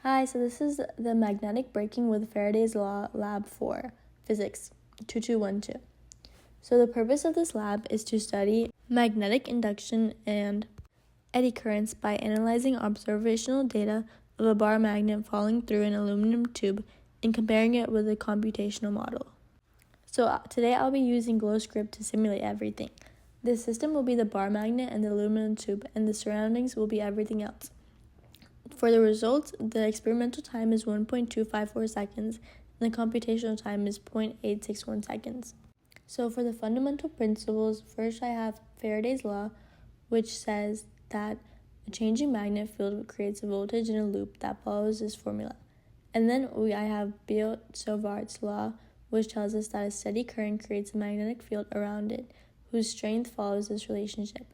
Hi, so this is the magnetic braking with Faraday's Law Lab 4, Physics 2212. So the purpose of this lab is to study magnetic induction and eddy currents by analyzing observational data of a bar magnet falling through an aluminum tube and comparing it with a computational model. So today I'll be using GlowScript to simulate everything. This system will be the bar magnet and the aluminum tube, and the surroundings will be everything else. For the results, the experimental time is 1.254 seconds, and the computational time is 0.861 seconds. So for the fundamental principles, first I have Faraday's law, which says that a changing magnetic field creates a voltage in a loop that follows this formula. And then I have Biot-Savart's law, which tells us that a steady current creates a magnetic field around it, whose strength follows this relationship.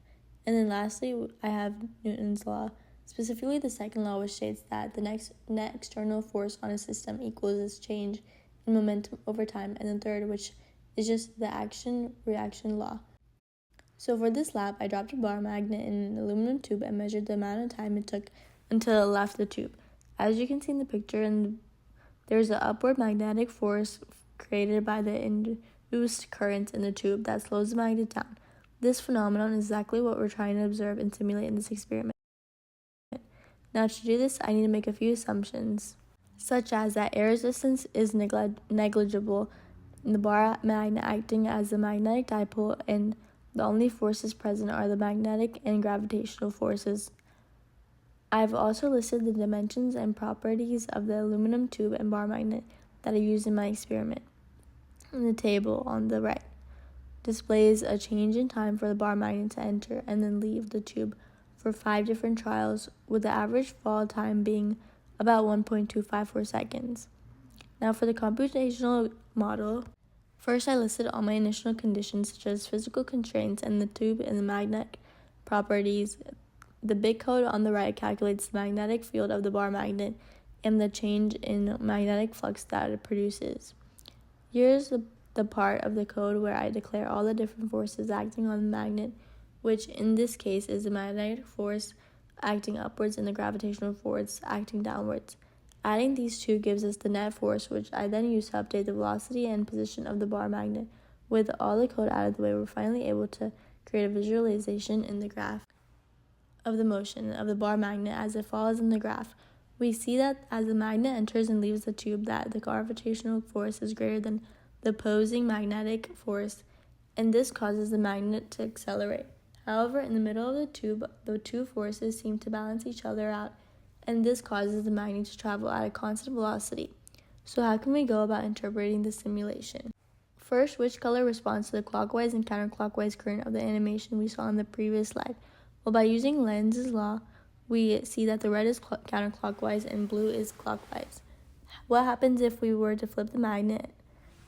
And then lastly, I have Newton's law, specifically the second law, which states that the net external force on a system equals its change in momentum over time, and the third, which is just the action-reaction law. So for this lab, I dropped a bar magnet in an aluminum tube and measured the amount of time it took until it left the tube. As you can see in the picture, there's an upward magnetic force created by the induced current in the tube that slows the magnet down. This phenomenon is exactly what we're trying to observe and simulate in this experiment. Now to do this, I need to make a few assumptions, such as that air resistance is negligible, the bar magnet acting as a magnetic dipole, and the only forces present are the magnetic and gravitational forces. I've also listed the dimensions and properties of the aluminum tube and bar magnet that I used in my experiment. And the table on the right displays a change in time for the bar magnet to enter and then leave the tube for 5 different trials, with the average fall time being about 1.254 seconds. Now for the computational model, first I listed all my initial conditions such as physical constraints and the tube and the magnetic properties. The big code on the right calculates the magnetic field of the bar magnet and the change in magnetic flux that it produces. Here's the part of the code where I declare all the different forces acting on the magnet, which in this case is the magnetic force acting upwards and the gravitational force acting downwards. Adding these two gives us the net force, which I then use to update the velocity and position of the bar magnet. With all the code out of the way, we're finally able to create a visualization in the graph of the motion of the bar magnet as it follows in the graph. We see that as the magnet enters and leaves the tube, that the gravitational force is greater than the opposing magnetic force, and this causes the magnet to accelerate. However, in the middle of the tube, the two forces seem to balance each other out, and this causes the magnet to travel at a constant velocity. So how can we go about interpreting the simulation? First, which color responds to the clockwise and counterclockwise current of the animation we saw in the previous slide? Well, by using Lenz's law, we see that the red is counterclockwise and blue is clockwise. What happens if we were to flip the magnet?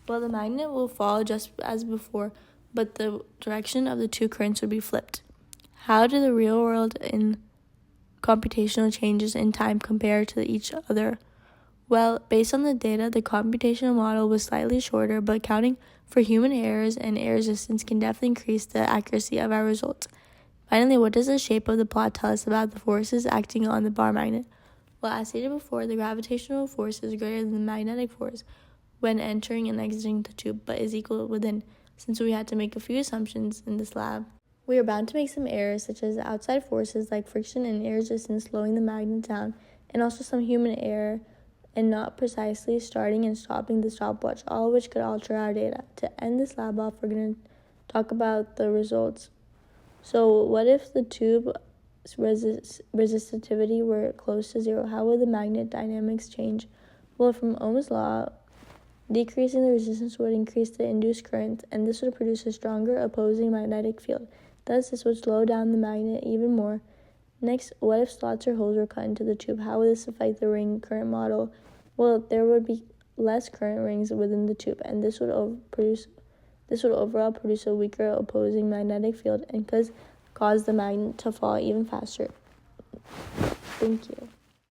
Well, the magnet will fall just as before, but the direction of the two currents would be flipped. How do the real world and computational changes in time compare to each other? Well, based on the data, the computational model was slightly shorter, but accounting for human errors and air resistance can definitely increase the accuracy of our results. Finally, what does the shape of the plot tell us about the forces acting on the bar magnet? Well, as stated before, the gravitational force is greater than the magnetic force when entering and exiting the tube, but is equal within. Since we had to make a few assumptions in this lab, we are bound to make some errors, such as outside forces like friction and air resistance slowing the magnet down, and also some human error and not precisely starting and stopping the stopwatch, all of which could alter our data. To end this lab off, we're going to talk about the results. So what if the tube's resistivity were close to 0? How would the magnet dynamics change? Well, from Ohm's law, decreasing the resistance would increase the induced current, and this would produce a stronger opposing magnetic field. Thus, this would slow down the magnet even more. Next, what if slots or holes were cut into the tube? How would this affect the ring current model? Well, there would be less current rings within the tube, and this would overall produce a weaker opposing magnetic field and cause the magnet to fall even faster. Thank you.